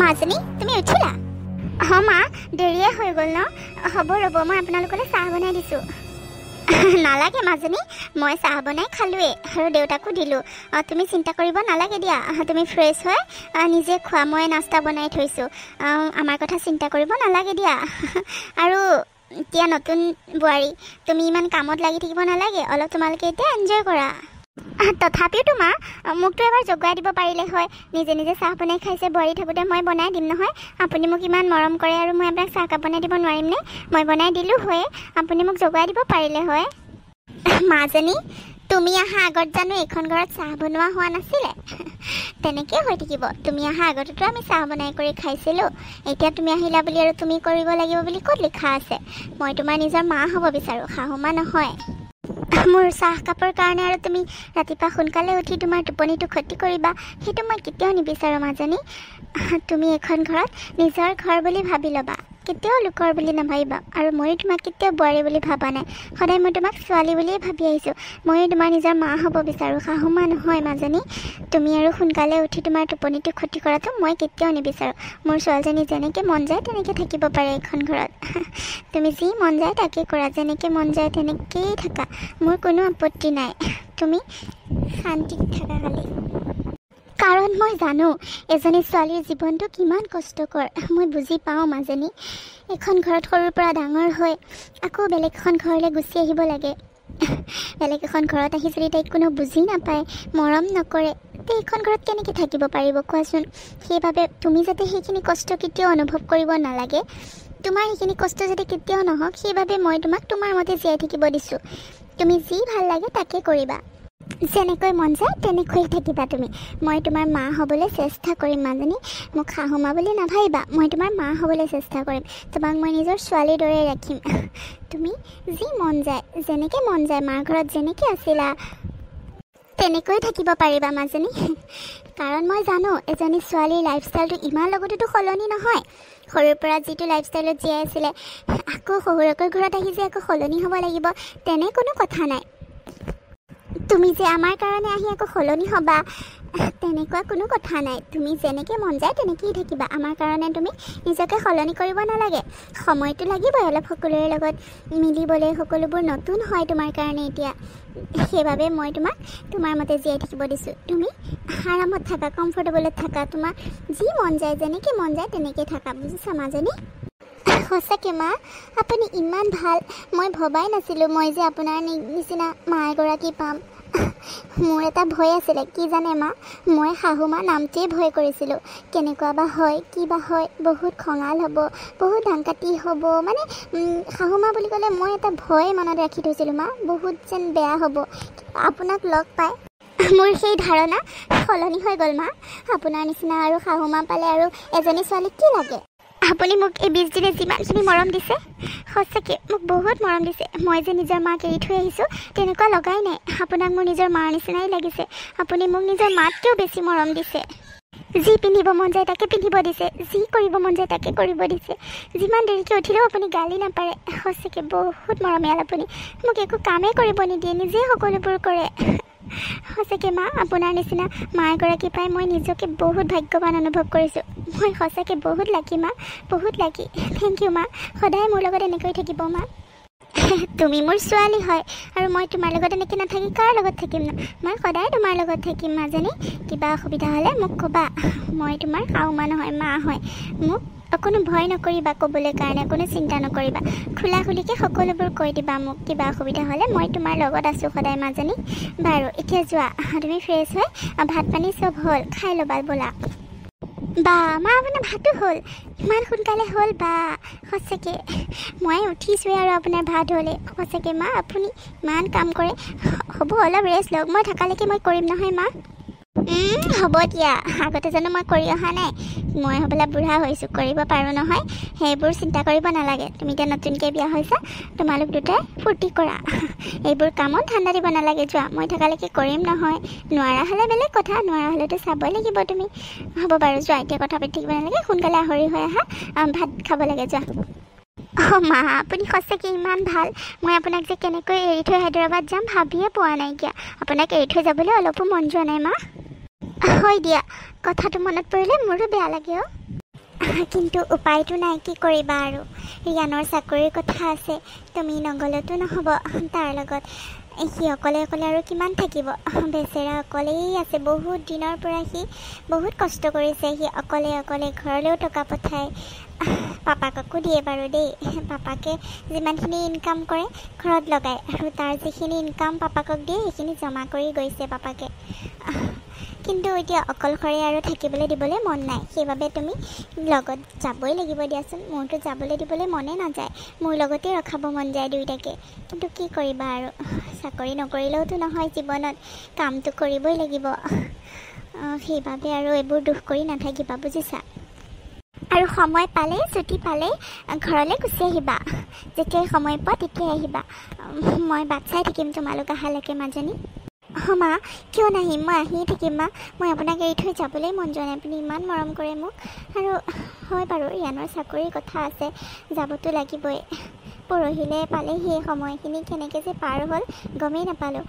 মাজনী তুমি উঠিলা? हाँ माँ देरिए हो गल न हम रब मैं आपनालोकले चाह बनाई दिसु नालागे মাজনী मैं चाह बनाई खालुए और देउताको दिलु तुम चिंता करिब नालागे दिया तुम फ्रेश हो निजे खुआ मैं नास्ता बनाई थैसु आमार कथा चिंता करिब नालागे दिया आरो এতিয়া নতুন বুৱাৰী তুমি ইমান কামত লাগি থাকিব নালাগে অলপ তোমালোকে এতিয়া এনজয় কৰা তথাপিও তোমা মুকটো এবাৰ জগাই দিব পাৰিলে হয় নিজে নিজে চাহ বনাই খাইছে বুৱাৰী থাকোতে মই বনাই দিম নহয় আপুনি মোক ইমান মৰম কৰে আৰু মই আপোনাক চাহ কাপ বনাই দিব নোৱাৰিম নে মই বনাই দিলো হয় আপুনি মোক জগাই দিব পাৰিলে হয় মাজনী তুমি আহা আগত জানো এখন ঘৰত চাহ বনোৱা হোৱা নাছিলে তেনেকে হৈ থাকিব তুমি আহা আগতটো আমি চাহ বনাই কৰি খাইছিলো এতিয়া তুমি আহিলা বুলি আৰু তুমি কৰিব লাগিব বুলি ক'ত লিখা আছে মই তোমাৰ নিজৰ মা হ'ব বিচাৰো শাহুমা নহয় মোৰ চাহ কাপৰ কাৰণে আৰু তুমি ৰাতিপুৱা সোনকালে উঠি তোমাৰ টোপনিটো ক্ষতি কৰিবা সেইটো মই কেতিয়াও নিবিচাৰো মাজনী তুমি এখন ঘৰত নিজৰ ঘৰ বুলি ভাবি ল'বা কেতিয়াও লোকৰ বুলি নাভাবিবা আৰু মই তোমাক কেতিয়াও বুৱাৰী বুলি ভাবা নাই সদায় মই তোমাক ছোৱালী বুলিয়ে ভাবি আহিছোঁ মই তোমাৰ নিজৰ মা হ'ব বিচাৰোঁ শাহুমা নহয় মাজনী তুমি আৰু সোনকালে উঠি তোমাৰ টোপনিটো ক্ষতি কৰাটো মই কেতিয়াও নিবিচাৰোঁ মোৰ ছোৱালীজনী যেনেকৈ মন যায় তেনেকৈ থাকিব পাৰে এখন ঘৰত তুমি যি মন যায় তাকে কৰা যেনেকৈ মন যায় তেনেকৈয়ে থাকা মোৰ কোনো আপত্তি নাই তুমি শান্তিত থাকা খালি কাৰণ মই জানো এজনী ছোৱালীৰ জীৱনটো কিমান কষ্টকৰ মই বুজি পাওঁ মাজনী এখন ঘৰত সৰুৰ পৰা ডাঙৰ হৈ আকৌ বেলেগ এখন ঘৰলৈ গুচি আহিব লাগে বেলেগ এখন ঘৰত আহি যদি তাইক কোনো বুজি নাপায় মৰম নকৰে তে এখন ঘৰত কেনেকৈ থাকিব পাৰিব কোৱাচোন সেইবাবে তুমি যাতে সেইখিনি কষ্ট কেতিয়াও অনুভৱ কৰিব নালাগে তোমাৰ সেইখিনি কষ্ট যাতে কেতিয়াও নহওক সেইবাবে মই তোমাক তোমাৰ মতে জীয়াই থাকিব দিছোঁ তুমি যি ভাল লাগে তাকে কৰিবা যেনেকৈ মন যায় তেনেকৈ থাকিবা তুমি মই তোমাৰ মা হ'বলৈ চেষ্টা কৰিম মাজনী মোক শাহুমা বুলি নাভাবিবা মই তোমাৰ মা হ'বলৈ চেষ্টা কৰিম তোমাক মই নিজৰ ছোৱালীৰ দৰে ৰাখিম তুমি যি মন যায় যেনেকৈ মন যায় মাৰ ঘৰত যেনেকৈ আছিলা তেনেকৈ থাকিব পাৰিবা মাজনী কাৰণ মই জানো এজনী ছোৱালীৰ লাইফষ্টাইলটো ইমান লগতেতো সলনি নহয় সৰুৰ পৰা যিটো লাইফষ্টাইলত জীয়াই আছিলে আকৌ শহুৰকৰ ঘৰত আহি যে আকৌ সলনি হ'ব লাগিব তেনে কোনো কথা নাই তুমি যে আমাৰ কাৰণে আহি আকৌ সলনি হ'বা তেনেকুৱা কোনো কথা নাই তুমি যেনেকৈ মন যায় তেনেকৈয়ে থাকিবা আমাৰ কাৰণে তুমি নিজকে সলনি কৰিব নালাগে সময়টো লাগিবই অলপ সকলোৰে লগত মিলিবলৈ সকলোবোৰ নতুন হয় তোমাৰ কাৰণে এতিয়া সেইবাবে মই তোমাক তোমাৰ মতে জীয়াই থাকিব দিছোঁ তুমি আৰামত থাকা কমফৰ্টেবলত থাকা তোমাৰ যি মন যায় যেনেকৈ মন যায় তেনেকৈ থাকা বুজিছা মাজনী সঁচাকৈ মা আপুনি ইমান ভাল মই ভবাই নাছিলোঁ মই যে আপোনাৰ নিচিনা মা এগৰাকী পাম মোৰ এটা ভয় আছিলে কি জানে মা মই শাহুমা নামটোৱে ভয় কৰিছিলোঁ কেনেকুৱা বা হয় কি বা হয় বহুত খঙাল হ'ব বহুত ডাংকাটি হ'ব মানে শাহুমা বুলি ক'লে মই এটা ভয় মনত ৰাখি থৈছিলোঁ মা বহুত যেন বেয়া হ'ব আপোনাক লগ পাই মোৰ সেই ধাৰণা সলনি হৈ গ'ল মা আপোনাৰ নিচিনা আৰু শাহুমা পালে আৰু এজনী ছোৱালীক কি লাগে আপুনি মোক এই 20 দিনে যিমানখিনি মৰম দিছে সঁচাকৈ মোক বহুত মৰম দিছে মই যে নিজৰ মাক এৰি থৈ আহিছোঁ তেনেকুৱা লগাই নাই আপোনাক মোৰ নিজৰ মাৰ নিচিনাই লাগিছে আপুনি মোক নিজৰ মাতকৈও বেছি মৰম দিছে যি পিন্ধিব মন যায় তাকে পিন্ধিব দিছে যি কৰিব মন যায় তাকে কৰিব দিছে যিমান দেৰিকৈ উঠিলেও আপুনি গালি নাপাৰে সঁচাকৈ বহুত মৰমীয়াল আপুনি মোক একো কামেই কৰিব নিদিয়ে নিজেই সকলোবোৰ কৰে সঁচাকৈ মা আপোনাৰ নিচিনা মা এগৰাকী পাই মই নিজকে বহুত ভাগ্যৱান অনুভৱ কৰিছোঁ মই সঁচাকৈ বহুত লাকি মা বহুত লাকি থেংক ইউ মা সদায় মোৰ লগত এনেকৈ থাকিব মা তুমি মোৰ ছোৱালী হয় আৰু মই তোমাৰ লগত এনেকৈ নাথাকি কাৰ লগত থাকিম ন মই সদায় তোমাৰ লগত থাকিম মাজনী কিবা অসুবিধা হ'লে মোক ক'বা মই তোমাৰ শাহুমা নহয় মা হয় মোক কোনো ভয় নকৰিবা ক'বলৈ কাৰণে কোনো চিন্তা নকৰিবা খোলা খুলিকৈ সকলোবোৰ কৈ দিবা মোক কিবা অসুবিধা হ'লে মই তোমাৰ লগত আছোঁ সদায় মাজনী বাৰু এতিয়া যোৱা তুমি ফ্ৰেছ হৈ ভাত পানী চব হ'ল খাই ল'বা ব'লা বা মা আপোনাৰ ভাতো হ'ল ইমান সোনকালে হ'ল বা সঁচাকৈ মই উঠিছোঁৱে আৰু আপোনাৰ ভাত হ'লে সঁচাকৈ মা আপুনি ইমান কাম কৰে হ'ব অলপ ৰেষ্ট লওক মই থকালৈকে মই কৰিম নহয় মা হ'ব দিয়া আগতে জানো মই কৰি অহা নাই মই হ'বলৈ বুঢ়া হৈছোঁ কৰিব পাৰোঁ নহয় সেইবোৰ চিন্তা কৰিব নালাগে তুমি এতিয়া নতুনকৈ বিয়া হৈছা তোমালোক দুটাই ফূৰ্তি কৰা এইবোৰ কামত ঠাণ্ডা দিব নালাগে যোৱা মই থকালৈকে কৰিম নহয় নোৱাৰা হ'লে বেলেগ কথা নোৱাৰা হ'লেতো চাবই লাগিব তুমি হ'ব বাৰু যোৱা এতিয়া কথা পাতি থাকিব নালাগে সোনকালে আহৰি হৈ আহা ভাত খাব লাগে যোৱা মা আপুনি সঁচাকৈ ইমান ভাল মই আপোনাক যে কেনেকৈ এৰি থৈ হায়দৰাবাদ যাম ভাবিয়ে পোৱা নাইকিয়া আপোনাক এৰি থৈ যাবলৈ অলপো মন যোৱা নাই মা হয় দিয়া কথাটো মনত পৰিলে মোৰো বেয়া লাগে কিন্তু উপায়টো নাই, কি কৰিবা আৰু। ৰিয়ানৰ চাকৰিৰ কথা আছে, তুমি নগ'লেতো নহ'ব তাৰ লগত। সি অকলে অকলে আৰু কিমান থাকিব, বেচেৰা অকলেই আছে। বহুত দিনৰ পৰা সি বহুত কষ্ট কৰিছে, সি অকলে অকলে ঘৰলৈও টকা পঠায়, পাপাকো দিয়ে বাৰু দেই। পাপাকে যিমানখিনি ইনকাম কৰে ঘৰত লগায়, আৰু তাৰ যিখিনি ইনকাম পাপাকক দিয়ে সেইখিনি জমা কৰি গৈছে পাপাকে। কিন্তু এতিয়া অকলশৰে আৰু থাকিবলৈ দিবলৈ মন নাই, সেইবাবে তুমি লগত যাবই লাগিব দিয়াচোন। মোৰতো যাবলৈ দিবলৈ মনে নাযায়, মোৰ লগতে ৰখাব মন যায় দুয়োটাকে। কিন্তু কি কৰিবা আৰু, চাকৰি নকৰিলেওতো নহয় জীৱনত, কামটো কৰিবই লাগিব। সেইবাবে আৰু এইবোৰ দুখ কৰি নাথাকিবা, বুজিছা। আৰু সময় পালে, ছুটি পালে ঘৰলৈ গুচি আহিবা। যেতিয়াই সময় পোৱা তেতিয়াই আহিবা, মই বাট চাই থাকিম তোমালোক অহালৈকে মাজনী। মা কিয় নাহিম, মই আহিয়ে থাকিম মা। মই আপোনাক এৰি থৈ যাবলৈ মন যোৱা নাই, আপুনি ইমান মৰম কৰে মোক। আৰু হয় বাৰু, ৰিয়ানৰ চাকৰিৰ কথা আছে, যাবতো লাগিবই। পৰহিলৈ পালেহি সময়খিনি কেনেকৈ যে পাৰ হ'ল গমেই নাপালোঁ।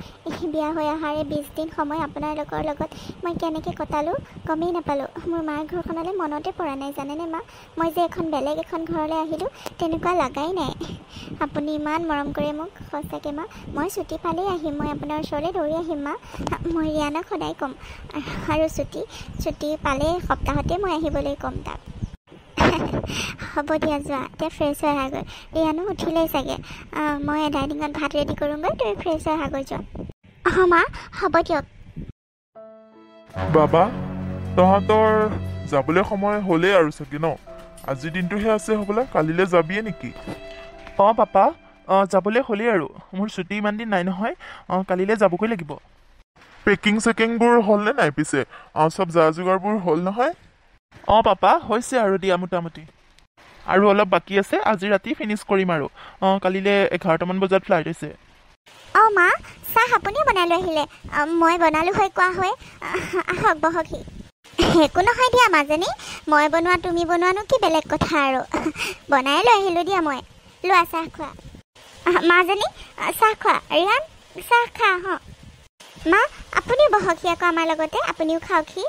বিয়া হৈ অহাৰে 20 দিন সময় আপোনালোকৰ লগত মই কেনেকৈ কটালোঁ গমেই নাপালোঁ। মোৰ মাৰ ঘৰখনলৈ মনতে পৰা নাই জানেনে মা। মই যে বেলেগ এখন ঘৰলৈ আহিলোঁ তেনেকুৱা লগাই নাই। আপুনি ইমান মৰম কৰে মোক, সঁচাকৈ মা। মই ছুটি পালেই আহিম, মই আপোনাৰ ওচৰলৈ দৌৰি আহিম মা। মই ৰিয়ানক সদায় ক'ম, আৰু ছুটি পালে সপ্তাহতে মই আহিবলৈ ক'ম তাক। হ'ব দিয়া, যোৱা এতিয়া ফ্ৰেছ হৈ আহাগৈ। ৰিয়ানো উঠিলেই চাগে, মই ডাইনিঙত ভাত ৰেডি কৰোঁগৈ, তুমি ফ্ৰেছ হৈ আহাগৈ যোৱা। মা হ'ব দিয়ক। বাবা, তহঁতৰ যাবলৈ সময় হ'লেই আৰু চাগে ন? আজিৰ দিনটোহে আছে হ'বলা, কালিলৈ যাবিয়ে নেকি? পাপা, যাবলৈ হ'লেই আৰু, মোৰ ছুটি ইমান দিন নাই নহয়, কালিলৈ যাবগৈ লাগিব। পেকিং চেকিংবোৰ হ'লনে নাই পিছে? চব যা যোগাৰবোৰ হ'ল নহয়? পাপা হৈছে আৰু দিয়া মোটামুটি, আৰু অলপ বাকী আছে, আজি ৰাতি ফিনিছ কৰিম আৰু। কালিলৈ 11টামান বজাত ফ্লাইট আছে। মা চাহ আপুনিও বনাই লৈ আহিলে, মই বনালোঁ হয় কোৱা হয়। আহক বহকহি। একো নহয় দিয়া মাজনী, মই বনোৱা তুমি বনোৱানো কি বেলেগ কথা আৰু। বনাই লৈ আহিলোঁ দিয়া মই। লোৱা চাহ খোৱা। মাজনী চাহ খোৱা, ৰিয়ান চাহ খা। মা আপুনিও বহকহি আকৌ আমাৰ লগতে, আপুনিও খাওকহি।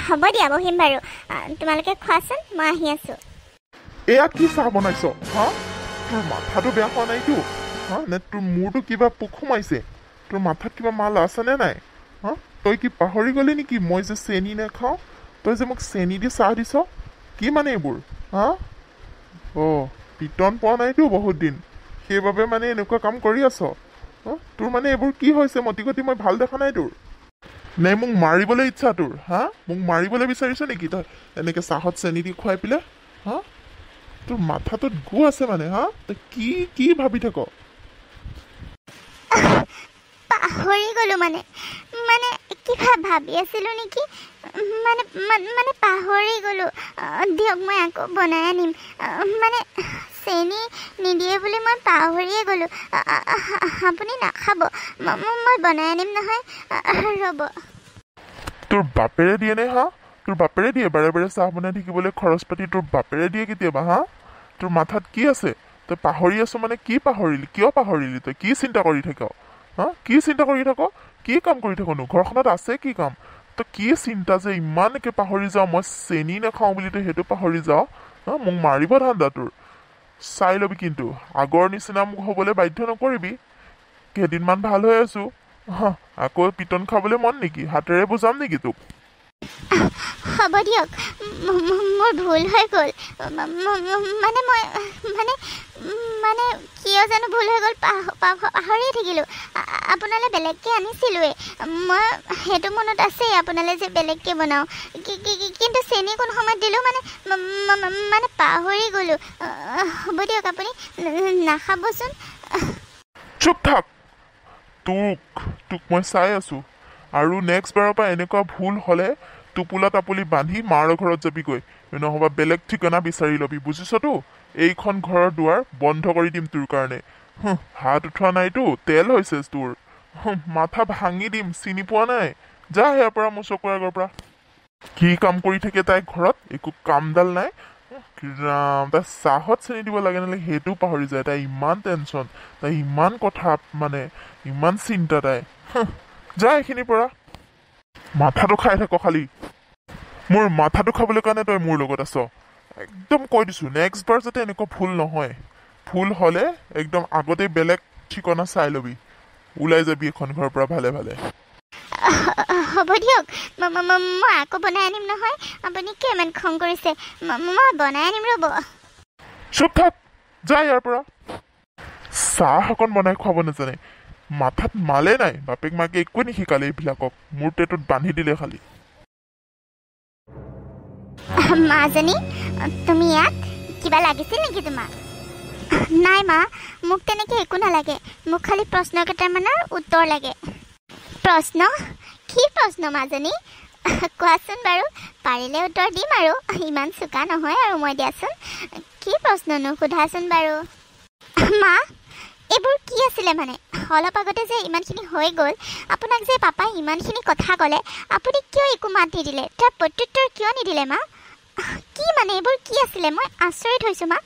হ'ব দিয়া বহিম বাৰু, তোমালোকে খোৱাচোন, মই আহি আছোঁ। এয়া কি চাহ বনাইছ? তোৰ মাথাটো বেয়া হোৱা নাইতো? নে তোৰ মূৰটো কিবা পোক সোমাইছে? তোৰ মাথাত কিবা মাল আছেনে নাই? তই কি পাহৰি গলি নেকি মই যে চেনি নাখাওঁ? তই যে মোক চেনি দি চাহ দিছ, কি মানে এইবোৰ? পিটন পোৱা নাইতো বহুত দিন, সেইবাবে মানে এনেকুৱা কাম কৰি আছ? তোৰ মানে এইবোৰ কি হৈছে মতি গতি মই ভাল দেখা নাই তোৰ? নে মোক মাৰিবলৈ ইচ্ছা তোৰ? মোক মাৰিবলৈ বিচাৰিছ নেকি তই এনেকৈ চাহত চেনি দি খুৱাই পেলাই? তোৰ মাথাটোত গু আছে মানে? তই কি ভাবি থাক? পাহৰি গ'লোঁ মানে কিবা ভাবি আছিলোঁ নেকি, মানে পাহৰি গ'লোঁ। দিয়ক মই আকৌ বনাই আনিম, মানে চেনি নিদিয়ে বুলি মই পাহৰিয়ে গ'লোঁ। আপুনি নাখাব, মই বনাই আনিম নহয়, ৰ'ব। তোৰ বাপেৰে দিয়ে নে? তোৰ বাপেৰে দিয়ে বাৰে বাৰে চাহ বনাই থাকিবলৈ খৰচ পাতি? তোৰ বাপেৰে দিয়ে কেতিয়াবা? তোৰ মাথাত কি আছে? তই পাহৰি আছ মানে কি পাহৰিলি? কিয় পাহৰিলি? তই কি চিন্তা কৰি থাক? কি চিন্তা কৰি থাক? কি কাম কৰি থাকনো? ঘৰখনত আছে কি কাম? তই কি চিন্তা যে ইমানকে পাহৰি যাওঁ? মই চেনি নাখাওঁ বুলি তই সেইটো পাহৰি যাওঁ? মোক মাৰিব ধান্দা তোৰ। চাই ল'বি কিন্তু, আগৰ নিচিনা মোক হ'বলৈ বাধ্য নকৰিবি। কেইদিনমান ভাল হৈ আছো, আকৌ পিটন খাবলৈ মন নেকি? হাতেৰে বুজাম নেকি তোক? হ'ব দিয়ক, মোৰ ভুল হৈ গ'ল। মানে কিয় জানো ভুল হৈ গ'ল, পাহৰিয়ে থাকিলোঁ। আপোনালৈ বেলেগকৈ আনিছিলোঁৱেই, মই সেইটো মনত আছেই আপোনালৈ যে বেলেগকৈ বনাওঁ, কিন্তু চেনি কোন সময়ত দিলোঁ মানে পাহৰি গ'লোঁ। হ'ব দিয়ক, আপুনি নাখাবচোন। চুপ থাক, তোক মই চাই আছো। আৰু নেক্সট বাৰৰ পৰা এনেকুৱা ভুল হ'লে টোপোলা টাপুলি বান্ধি মাৰ ঘৰত যাবিগৈ, নহ'বা বেলেগ ঠিকনা বিচাৰি ল'বি, বুজিছতো? এইখন ঘৰৰ দুৱাৰ বন্ধ কৰি দিম তোৰ কাৰণে। হাত উঠোৱা নাইতো, তেল হৈছে তোৰ। মাথা ভাঙি দিম, চিনি পোৱা নাই? যা ইয়াৰ পৰা, মোৰ চকুৰ আগৰ পৰা। কি কাম কৰি থাকে তাই ঘৰত? একো কামডাল নাই। ৰাম, তাই চাহত চেনি দিব লাগে নালাগে সেইটোও পাহৰি যায়। তাই ইমান টেনশ্যন, তাই ইমান কথা, মানে ইমান চিন্তা তাই। যা এইখিনিৰ পৰা, মাথাটো খাই থাক খালি। মোৰ মাথাটো খাবলৈ কাৰণে তই মোৰ লগত আছ একদম কৈ দিছোঁ নেক্সট বাৰ যাতে এনেকুৱা ভুল নহয় ভুল হ'লে একদম আগতেই বেলেগ ঠিকনা চাই ল'বি ওলাই যাবি এখন ঘৰৰ পৰা ভালে ভালে হ'ব দিয়ক মই আকৌ বনাই আনিম নহয় আপুনি কিয় ইমান খং কৰিছে মই বনাই আনিম ৰ'ব চুপ থাক যা ইয়াৰ পৰা চাহ অকণ বনাই খুৱাব নাজানে মাথাত মালে নাই বাপেক মাকে একোৱে নিশিকালে এইবিলাকক মোৰ পেটত বান্ধি দিলে খালি মাজনী তুমি ইয়াত কিবা লাগিছিল নেকি তোমাক নাই মা মোক তেনেকৈ একো নালাগে মোক খালি প্ৰশ্ন কেইটামানৰ উত্তৰ লাগে প্ৰশ্ন কি প্ৰশ্ন মাজনী কোৱাচোন বাৰু পাৰিলে উত্তৰ দিম আৰু ইমান চোকা নহয় আৰু মই দিয়াচোন কি প্ৰশ্ননো সোধাচোন বাৰু মা এইবোৰ কি আছিলে মানে অলপ আগতে যে ইমানখিনি হৈ গ'ল আপোনাক যে পাপাই ইমানখিনি কথা ক'লে আপুনি কিয় একো মাত নিদিলে তাৰ প্ৰত্যুত্তৰ কিয় নিদিলে মা কি মানে এইবোৰ কি আছিলে মই আচৰিত হৈছোঁ মা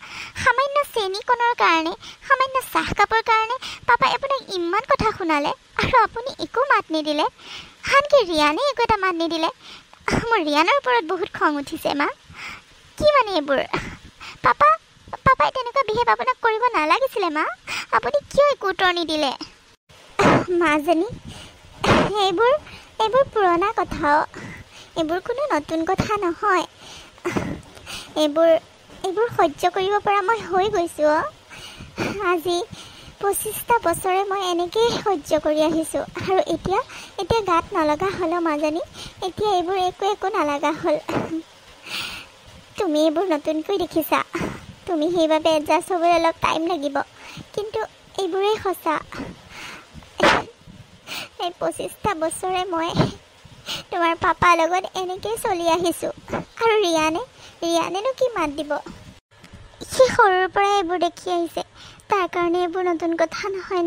সামান্য চেনিকণৰ কাৰণে সামান্য চাহকাপৰ কাৰণে পাপাই আপোনাক ইমান কথা শুনালে আৰু আপুনি একো মাত নিদিলে আনকি ৰিয়ানে একো এটা মাত নিদিলে মোৰ ৰিয়ানৰ ওপৰত বহুত খং উঠিছে মা কি মানে এইবোৰ পাপাই তেনেকুৱা বিহেভ আপোনাক কৰিব নালাগিছিলে মা আপুনি কিয় একো উত্তৰ নিদিলে মাজনী এইবোৰ পুৰণা কথাও এইবোৰ কোনো নতুন কথা নহয় এইবোৰ সহ্য কৰিব পৰা মই হৈ গৈছোঁ আজি 25টা বছৰে মই এনেকৈয়ে সহ্য কৰি আহিছোঁ আৰু এতিয়া গাত নলগা হ'লেও মাজনী এতিয়া এইবোৰ একো নালাগা হ'ল তুমি এইবোৰ নতুনকৈ দেখিছা তুমি সেইবাবে এডজাষ্ট হ'বলৈ অলপ টাইম লাগিব কিন্তু এইবোৰেই সঁচা এই 25টা বছৰে মই তোমাৰ পাপাৰ লগত এনেকৈয়ে চলি আহিছোঁ আৰু ৰিয়ানেনো কি মাত দিব সি সৰুৰ পৰাই এইবোৰ দেখি আহিছে তাৰ কাৰণে এইবোৰ নতুন কথা নহয়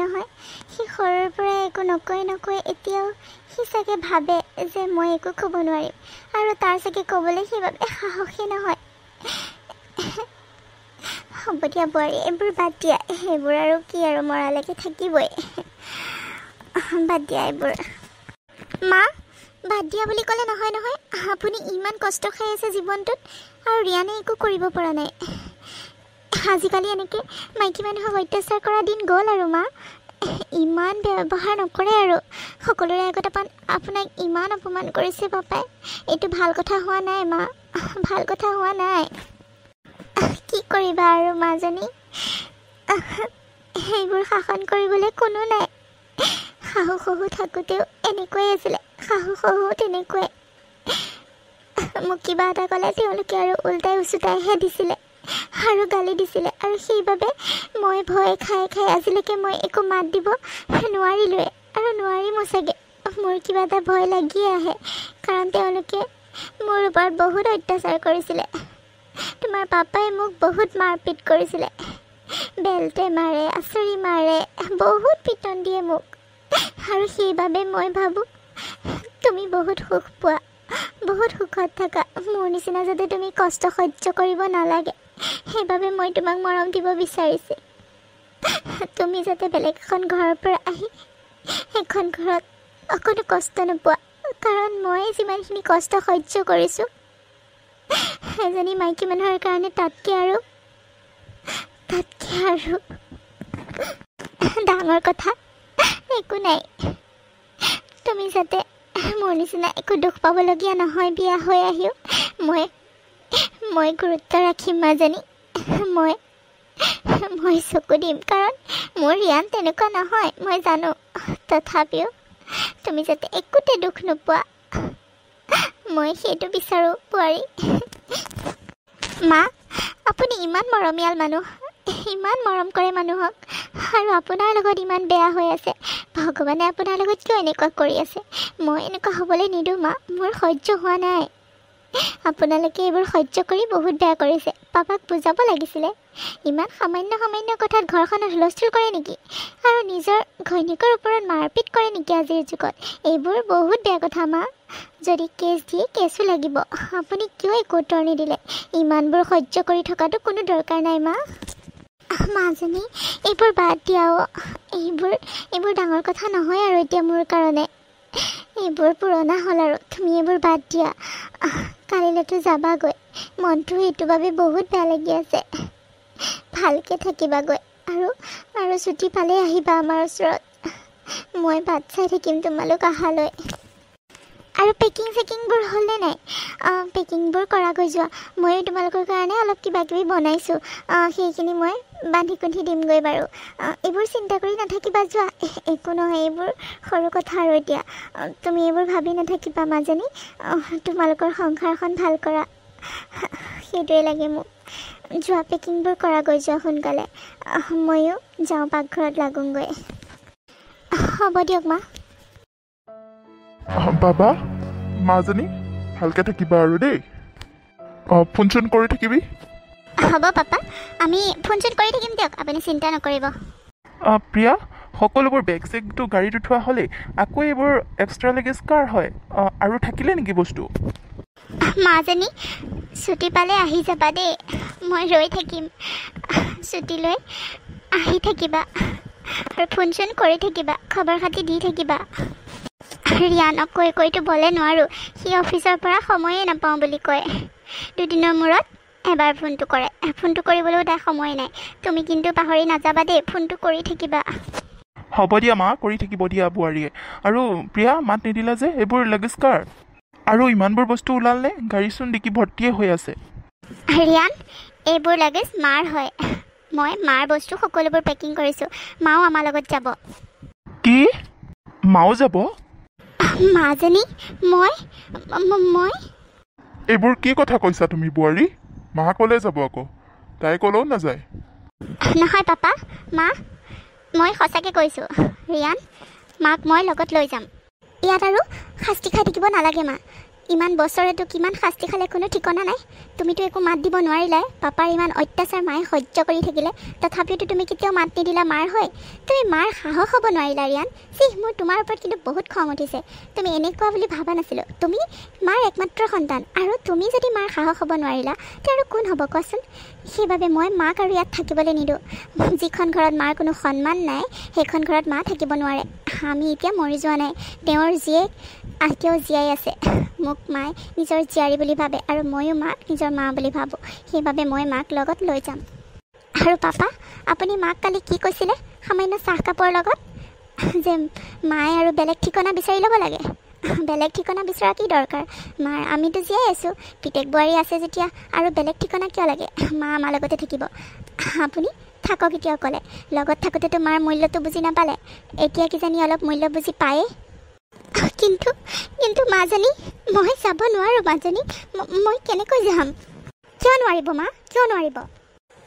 সি সৰুৰ পৰাই একো নকয় এতিয়াও সি চাগে ভাবে যে মই একো ক'ব নোৱাৰিম আৰু তাৰ চাগে ক'বলৈ সেইবাবে সাহসী নহয় হ'ব দিয়া বোৱাৰী এইবোৰ বাদ দিয়া সেইবোৰ আৰু কি আৰু মৰালৈকে থাকিবই বাদ দিয়া এইবোৰ মা বাদ দিয়া বুলি ক'লে নহয় আপুনি ইমান কষ্ট খাই আছে জীৱনটোত আৰু ৰিয়ানে একো কৰিব পৰা নাই আজিকালি এনেকৈ মাইকী মানুহক অত্যাচাৰ কৰা দিন গ'ল আৰু মা ইমান ব্যৱহাৰ নকৰে আৰু সকলোৰে আগত আপোনাক ইমান অপমান কৰিছে পাপাই এইটো ভাল কথা হোৱা নাই মা ভাল কথা হোৱা নাই কি কৰিবা আৰু মাজনী সেইবোৰ শাসন কৰিবলৈ কোনো নাই শাহু শহু থাকোঁতেও এনেকুৱাই আছিলে শাহু শহু তেনেকুৱাই মোক কিবা এটা ক'লে তেওঁলোকে আৰু উল্টাই উচুটাইহে দিছিলে আৰু গালি দিছিলে আৰু সেইবাবে মই ভয় খাই আজিলৈকে মই একো মাত দিব নোৱাৰিলোৱে আৰু নোৱাৰিমো চাগে মোৰ কিবা এটা ভয় লাগিয়ে আহে কাৰণ তেওঁলোকে মোৰ ওপৰত বহুত অত্যাচাৰ কৰিছিলে তোমাৰ পাপাই মোক বহুত মাৰপিট কৰিছিলে বেল্টে মাৰে আচৰি মাৰে বহুত পিটন দিয়ে মোক আৰু সেইবাবে মই ভাবোঁ তুমি বহুত সুখ পোৱা বহুত সুখত থাকা মোৰ নিচিনা যাতে তুমি কষ্ট সহ্য কৰিব নালাগে সেইবাবে মই তোমাক মৰম দিব বিচাৰিছোঁ তুমি যাতে বেলেগ এখন ঘৰৰ পৰা আহি সেইখন ঘৰত অকণো কষ্ট নোপোৱা কাৰণ মই যিমানখিনি কষ্ট সহ্য কৰিছোঁ এজনী মাইকী মানুহৰ কাৰণে তাতকৈ আৰু ডাঙৰ কথা একো নাই তুমি যাতে মোৰ নিচিনা একো দুখ পাবলগীয়া নহয় বিয়া হৈ আহিও মই গুৰুত্ব ৰাখিম মাজনী মই চকু দিম কাৰণ মোৰ ৰিয়ান তেনেকুৱা নহয় মই জানো তথাপিও তুমি যাতে একোতে দুখ নোপোৱা মই সেইটো বিচাৰোঁ বোৱাৰী মা আপুনি ইমান মৰমীয়াল মানুহ ইমান মৰম কৰে মানুহক আৰু আপোনাৰ লগত ইমান বেয়া হৈ আছে ভগৱানে আপোনাৰ লগত কিয় এনেকুৱা কৰি আছে মই এনেকুৱা হ'বলৈ নিদিওঁ মা মোৰ সহ্য হোৱা নাই আপোনালোকে এইবোৰ সহ্য কৰি বহুত বেয়া কৰিছে পাপাক বুজাব লাগিছিলে ইমান সামান্য কথাত ঘৰখনত হুলস্থুল কৰে নেকি আৰু নিজৰ ঘৈণীয়েকৰ ওপৰত মাৰপিট কৰে নেকি আজিৰ যুগত এইবোৰ বহুত বেয়া কথা মা যদি কেছ দিয়ে কেছো লাগিব আপুনি কিয় একো উত্তৰ নিদিলে ইমানবোৰ সহ্য কৰি থকাটো কোনো দৰকাৰ নাই মা মাজনী এইবোৰ বাদ দিয়াও এইবোৰ ডাঙৰ কথা নহয় আৰু এতিয়া মোৰ কাৰণে এইবোৰ পুৰণা হ'ল আৰু তুমি এইবোৰ বাদ দিয়া কালিলৈতো যাবাগৈ মনটো সেইটো বাবে বহুত বেয়া লাগি আছে ভালকৈ থাকিবাগৈ আৰু ছুটি পালে আহিবা আমাৰ ওচৰত মই বাট চাই থাকিম তোমালোক অহালৈ আৰু পেকিংবোৰ হ'লনে নাই পেকিংবোৰ কৰাগৈ যোৱা ময়ো তোমালোকৰ কাৰণে অলপ কিবা কিবি বনাইছোঁ সেইখিনি মই বান্ধি কুন্ধি দিমগৈ বাৰু এইবোৰ চিন্তা কৰি নাথাকিবা যোৱা একো নহয় এইবোৰ সৰু কথা আৰু এতিয়া তুমি এইবোৰ ভাবি নাথাকিবা মাজনী তোমালোকৰ সংসাৰখন ভাল কৰা সেইটোৱে লাগে মোক যোৱা পেকিংবোৰ কৰাগৈ যোৱা সোনকালে ময়ো যাওঁ পাকঘৰত লাগোঁগৈ হ'ব দিয়ক মা বাবা মাজনী ভালকৈ থাকিবা আৰু দেই ফোন চোন কৰি থাকিবি হ'ব পাপা আমি ফোন চোন কৰি থাকিম দিয়ক আপুনি চিন্তা নকৰিব প্ৰিয়া সকলোবোৰ বেগ চেগটো গাড়ীত উঠোৱা হ'লেই আকৌ এইবোৰ এক্সট্ৰা লাগেজ কাৰ হয় আৰু থাকিলে নেকি বস্তু মাজনী ছুটি পালে আহি যাবা দেই মই ৰৈ থাকিম ছুটি লৈ আহি থাকিবা আৰু ফোন চোন কৰি থাকিবা খবৰ খাতি দি থাকিবা ৰিয়ানক কৈতো বলে নোৱাৰোঁ সি অফিচৰ পৰা সময়ে নাপাওঁ বুলি কয় দুদিনৰ মূৰত এবাৰ ফোনটো কৰে ফোনটো কৰিবলৈও তাই সময় নাই তুমি কিন্তু পাহৰি নাযাবা দেই ফোনটো কৰি থাকিবা হ'ব দিয়া মা কৰি থাকিব দিয়া বোৱাৰীয়ে আৰু প্ৰিয়া মাত নিদিলা যে এইবোৰ লাগেজ কাৰ আৰু ইমানবোৰ বস্তু ওলালনে গাড়ীচোন দেখি ভৰ্তিয়ে হৈ আছে ৰিয়ান এইবোৰ লাগেজ মাৰ হয় মই মাৰ বস্তু সকলোবোৰ পেকিং কৰিছোঁ মাও আমাৰ লগত যাব কি মাও যাব মাজনী মই এইবোৰ কি কথা কৈছা তুমি বোৱাৰী মা ক'লে যাব আকৌ তাই ক'লেও নাযায় নহয় পাপা মা মই সঁচাকৈ কৈছোঁ ৰিয়ান মাক মই লগত লৈ যাম ইয়াত আৰু শাস্তি খাই থাকিব নালাগে মা ইমান বছৰেতো কিমান শাস্তি খালে কোনো ঠিকনা নাই তুমিতো একো মাত দিব নোৱাৰিলাই পাপাৰ ইমান অত্যাচাৰ মায়ে সহ্য কৰি থাকিলে তথাপিওতো তুমি কেতিয়াও মাত নিদিলা মাৰ হয় তুমি মাৰ সাহস হ'ব নোৱাৰিলা ৰিয়ান মোৰ তোমাৰ ওপৰত কিন্তু বহুত খং উঠিছে তুমি এনেকুৱা বুলি ভাবা নাছিলোঁ তুমি মাৰ একমাত্ৰ সন্তান আৰু তুমি যদি মাৰ সাহস হ'ব নোৱাৰিলা তেতিয়া আৰু কোন হ'ব কোৱাচোন সেইবাবে মই মাক আৰু ইয়াত থাকিবলৈ নিদিওঁ যিখন ঘৰত মাৰ কোনো সন্মান নাই সেইখন ঘৰত মা থাকিব নোৱাৰে আমি এতিয়া মৰি যোৱা নাই তেওঁৰ জীয়েক এতিয়াও জীয়াই আছে মোক মায়ে নিজৰ জীয়াৰী বুলি ভাবে আৰু ময়ো মাক নিজৰ মা বুলি ভাবোঁ সেইবাবে মই মাক লগত লৈ যাম আৰু পাপা আপুনি মাক কালি কি কৈছিলে সামান্য চাহকাপৰ লগত যে মায়ে আৰু বেলেগ ঠিকনা বিচাৰি ল'ব লাগে বেলেগ ঠিকনা বিচৰা কি দৰকাৰ মাৰ আমিতো জীয়াই আছোঁ পিতেক বোৱাৰী আছে যেতিয়া আৰু বেলেগ ঠিকনা কিয় লাগে মা আমাৰ লগতে থাকিব আপুনি থাকক এতিয়া অকলে লগত থাকোঁতেতো মাৰ মূল্যটো বুজি নাপালে এতিয়া কিজানি অলপ মূল্য বুজি পায়ে কিন্তু মাজনী মই যাব নোৱাৰোঁ মাজনী মই কেনেকৈ যাম কিয় নোৱাৰিব মা কিয় নোৱাৰিব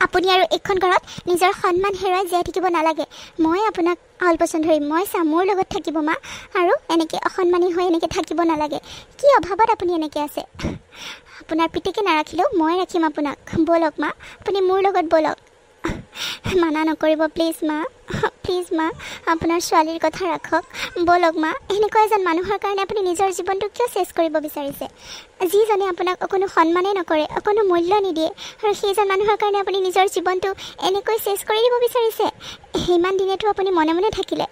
আপুনি আৰু এইখন ঘৰত নিজৰ সন্মান হেৰুৱাই জীয়াই থাকিব নালাগে মই আপোনাক অলপচন ধৰিম মই চাম মোৰ লগত থাকিব মা আৰু এনেকৈ অসন্মানী হৈ এনেকৈ থাকিব নালাগে কি অভাৱত আপুনি এনেকৈ আছে আপোনাৰ পিতেকে নাৰাখিলেও মই ৰাখিম আপোনাক ব'লক মা আপুনি মোৰ লগত ব'লক মানা নকৰিব প্লিজ মা আপোনাৰ ছোৱালীৰ কথা ৰাখক ব'লক মা এনেকুৱা এজন মানুহৰ কাৰণে আপুনি নিজৰ জীৱনটো কিয় চেছ কৰিব বিচাৰিছে যিজনে আপোনাক অকণো সন্মানেই নকৰে অকণো মূল্য নিদিয়ে আৰু সেইজন মানুহৰ কাৰণে আপুনি নিজৰ জীৱনটো এনেকৈ চেছ কৰি দিব বিচাৰিছে সিমান দিনেতো আপুনি মনে মনে থাকিলে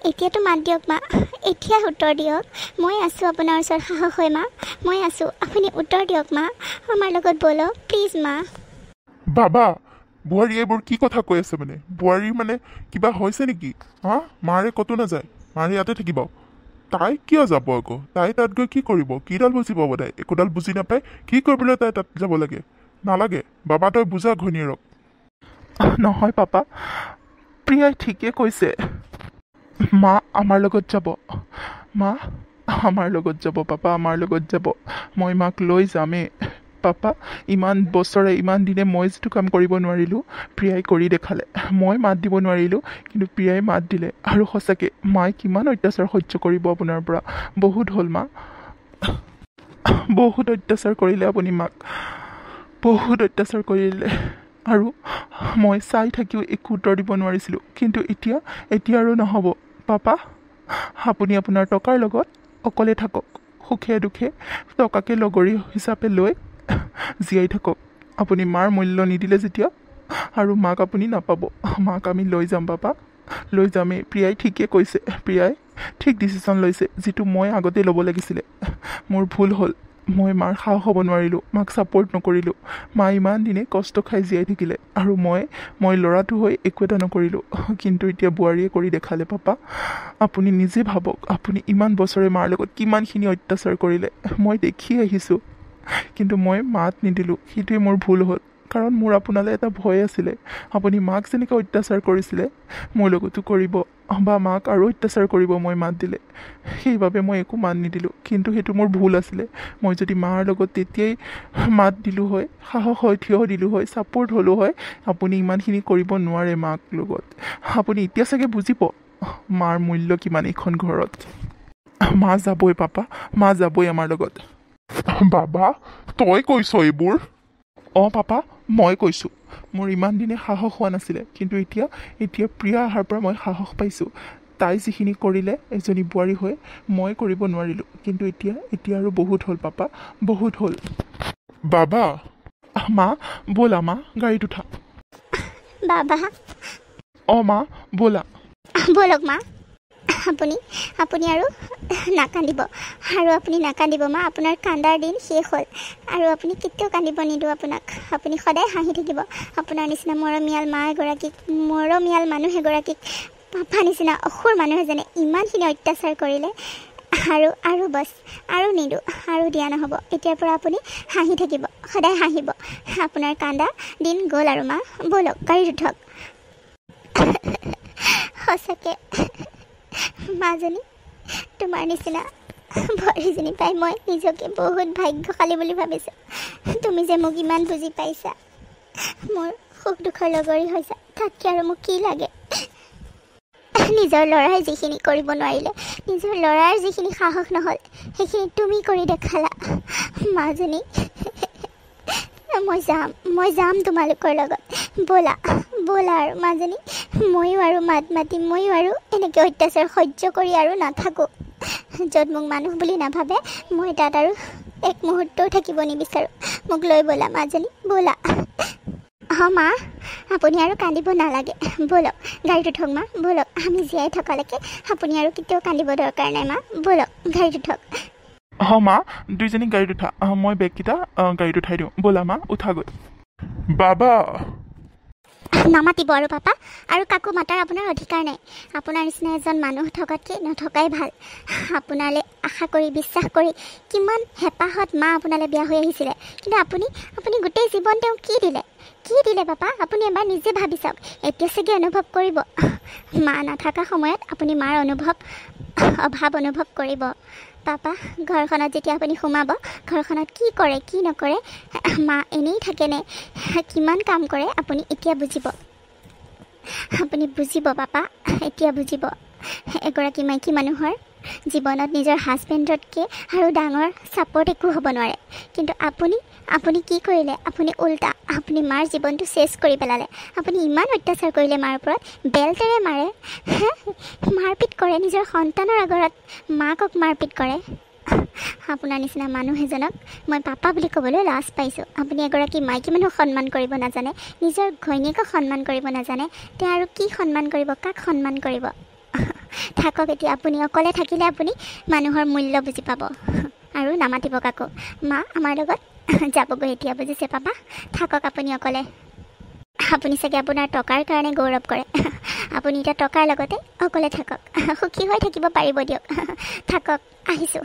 এতিয়াতো মাত দিয়ক মা এতিয়া উত্তৰ দিয়ক মই আছোঁ আপোনাৰ ওচৰত সাহস হৈ মা মই আছোঁ আপুনি উত্তৰ দিয়ক মা আমাৰ লগত ব'লক প্লিজ মা বাবা বোৱাৰী এইবোৰ কি কথা কৈ আছে মানে বোৱাৰীৰ মানে কিবা হৈছে নেকি হা মাৰে ক'তো নাযায় মাৰে ইয়াতে থাকিব তাই কিয় যাব আকৌ তাই তাত গৈ কি কৰিব কিডাল বুজি পাব তাই একোডাল বুজি নাপায় কি কৰিবলৈ তাই তাত যাব লাগে নালাগে বাবা তই বুজা ঘৈণীয়েৰক নহয় পাপা প্ৰিয়াই ঠিকে কৈছে মা আমাৰ লগত যাব মা আমাৰ লগত যাব পাপা আমাৰ লগত যাব মই মাক লৈ যামেই পাপা ইমান বছৰে ইমান দিনে মই যিটো কাম কৰিব নোৱাৰিলোঁ প্ৰিয়াই কৰি দেখালে মই মাত দিব নোৱাৰিলোঁ কিন্তু প্ৰিয়াই মাত দিলে আৰু সঁচাকৈ মায়ে কিমান অত্যাচাৰ সহ্য কৰিব আপোনাৰ পৰা বহুত হ'ল মা বহুত অত্যাচাৰ কৰিলে আপুনি মাক বহুত অত্যাচাৰ কৰিলে আৰু মই চাই থাকিও একো উত্তৰ দিব নোৱাৰিছিলোঁ কিন্তু এতিয়া আৰু নহ'ব পাপা আপুনি আপোনাৰ টকাৰ লগত অকলে থাকক সুখে দুখে টকাকে লগৰী হিচাপে লৈ জীয়াই থাকক আপুনি মাৰ মূল্য নিদিলে যেতিয়া আৰু মাক আপুনি নাপাব মাক আমি লৈ যাম পাপা লৈ যামেই প্ৰিয়াই ঠিকে কৈছে প্ৰিয়াই ঠিক ডিচিশ্যন লৈছে যিটো মই আগতে ল'ব লাগিছিলে মোৰ ভুল হ'ল মই মাৰ সাহস হ'ব নোৱাৰিলোঁ, মাক ছাপৰ্ট নকৰিলোঁ। মা ইমান দিনে কষ্ট খাই জীয়াই থাকিলে আৰু মই ল'ৰাটো হৈ একো এটা নকৰিলোঁ। কিন্তু এতিয়া বোৱাৰীয়ে কৰি দেখালে। পাপা, আপুনি নিজে ভাবক, আপুনি ইমান বছৰে মাৰ লগত কিমানখিনি অত্যাচাৰ কৰিলে মই দেখি আহিছোঁ। কিন্তু মই মাত নিদিলোঁ, সেইটোৱে মোৰ ভুল হ'ল। কাৰণ মোৰ আপোনালৈ এটা ভয় আছিলে, আপুনি মাক যেনেকৈ অত্যাচাৰ কৰিছিলে মোৰ লগতো কৰিব বা মাক আৰু অত্যাচাৰ কৰিব মই মাত দিলে। সেইবাবে মই একো মাত নিদিলোঁ। কিন্তু সেইটো মোৰ ভুল আছিলে। মই যদি মাৰ লগত তেতিয়াই মাত দিলোঁ হয়, সাহস হৈ থিয় দিলোঁ হয়, ছাপৰ্ট হ'লোঁ হয়, আপুনি ইমানখিনি কৰিব নোৱাৰে মাক লগত। আপুনি এতিয়া চাগে বুজিব মাৰ মূল্য কিমান এইখন ঘৰত। মা যাবই পাপা, মা যাবই আমাৰ লগত। বাবা, তই কৈছ এইবোৰ? অঁ পাপা, মই কৈছোঁ। মোৰ ইমান দিনে সাহস হোৱা নাছিলে, কিন্তু এতিয়া প্ৰিয়া অহাৰ পৰা মই সাহস পাইছোঁ। তাই যিখিনি কৰিলে এজনী বোৱাৰী হৈ, মই কৰিব নোৱাৰিলোঁ। কিন্তু এতিয়া আৰু বহুত হ'ল পাপা, বহুত হ'ল। বাবা, মা ব'লা, মা গাড়ীত উঠা। বাবা, অঁ মা ব'লা। ব'লক মা। আপুনি আৰু নাকান্দিব, আৰু আপুনি নাকান্দিব মা। আপোনাৰ কান্দাৰ দিন শেষ হ'ল, আৰু আপুনি কেতিয়াও কান্দিব নিদিওঁ আপোনাক। আপুনি সদায় হাঁহি থাকিব। আপোনাৰ নিচিনা মৰমীয়াল মা এগৰাকীক, মৰমীয়াল মানুহ এগৰাকীক পাপা নিচিনা অসুৰ মানুহ এজনে ইমানখিনি অত্যাচাৰ কৰিলে। আৰু বছ, আৰু নিদিওঁ, আৰু দিয়া নহ'ব। এতিয়াৰ পৰা আপুনি হাঁহি থাকিব, সদায় হাঁহিব। আপোনাৰ কান্দা দিন গ'ল আৰু মা। ব'লক গাড়ীত উঠক। সঁচাকৈ মাজনী, তোমাৰ নিচিনা বোৱাৰীজনী পাই মই নিজকে বহুত ভাগ্যশালী বুলি ভাবিছোঁ। তুমি যে মোক ইমান বুজি পাইছা, মোৰ সুখ দুখৰ লগৰী হৈছা, তাতকৈ আৰু মোক কি লাগে। নিজৰ ল'ৰাই যিখিনি কৰিব নোৱাৰিলে, নিজৰ ল'ৰাৰ যিখিনি সাহস নহ'ল, সেইখিনি তুমি কৰি দেখালা মাজনী। মই যাম তোমালোকৰ লগত। ব'লা আৰু মাজনী, ময়ো আৰু মাত মাতিম, ময়ো আৰু এনেকৈ অত্যাচাৰ সহ্য কৰি আৰু নাথাকোঁ। য'ত মোক মানুহ বুলি নাভাবে, মই তাত আৰু এক মুহূৰ্তও থাকিব নিবিচাৰোঁ। মোক লৈ ব'লা মাজনী, ব'লা। অঁ মা, আপুনি আৰু কান্দিব নালাগে। ব'লক গাড়ীত উঠক মা, ব'লক। আমি জীয়াই থকালৈকে আপুনি আৰু কেতিয়াও কান্দিব দৰকাৰ নাই মা। ব'লক গাড়ীত উঠক। অঁ মা, দুইজনী গাড়ীত উঠা। মই বেগকেইটা গাড়ীত উঠাই দিওঁ। ব'লা মা, উঠাগৈ। বাবা, নামাতিব আৰু পাপা, আৰু কাকো মাতাৰ আপোনাৰ অধিকাৰ নাই। আপোনাৰ নিচিনা এজন মানুহ থকাতকৈ নথকাই ভাল। আপোনালৈ আশা কৰি, বিশ্বাস কৰি, কিমান হেঁপাহত মা আপোনালৈ বিয়া হৈ আহিছিলে। কিন্তু আপুনি গোটেই জীৱন তেওঁক কি দিলে পাপা? আপুনি এবাৰ নিজে ভাবি চাওক। এতিয়া চাগে অনুভৱ কৰিব, মা নাথকা সময়ত আপুনি মাৰ অভাৱ অনুভৱ কৰিব। পাপা, ঘৰখনত যেতিয়া আপুনি সোমাব, ঘৰখনত কি কৰে কি নকৰে, মা এনেই থাকেনে, কিমান কাম কৰে, আপুনি এতিয়া বুজিব। আপুনি বুজিব পাপা, এতিয়া বুজিব। এগৰাকী মাইকী মানুহৰ জীৱনত নিজৰ হাজবেণ্ডতকৈ আৰু ডাঙৰ ছাপৰ্ট একো হ'ব নোৱাৰে। কিন্তু আপুনি কি কৰিলে? আপুনি উল্টা, আপুনি মাৰ জীৱনটো চেছ কৰি পেলালে। আপুনি ইমান অত্যাচাৰ কৰিলে মাৰ ওপৰত, বেল্টেৰে মাৰে, মাৰপিট কৰে, নিজৰ সন্তানৰ আগত মাকক মাৰপিট কৰে। আপোনাৰ নিচিনা মানুহ এজনক মই পাপা বুলি ক'বলৈ লাজ পাইছোঁ। আপুনি এগৰাকী মাইকী মানুহক সন্মান কৰিব নাজানে, নিজৰ ঘৈণীয়েকক সন্মান কৰিব নাজানে, তেওঁ আৰু কি সন্মান কৰিব, কাক সন্মান কৰিব? থাকক এতিয়া, আপুনি অকলে থাকিলে আপুনি মানুহৰ মূল্য বুজি পাব। আৰু নামাতিব কাকো। মা আমাৰ লগত যাবগৈ এতিয়া, বুজিছে পাপা? থাকক আপুনি অকলে। আপুনি চাগে আপোনাৰ টকাৰ কাৰণে গৌৰৱ কৰে। আপুনি এতিয়া টকাৰ লগতে অকলে থাকক, সুখী হৈ থাকিব পাৰিব দিয়ক। থাকক, আহিছোঁ।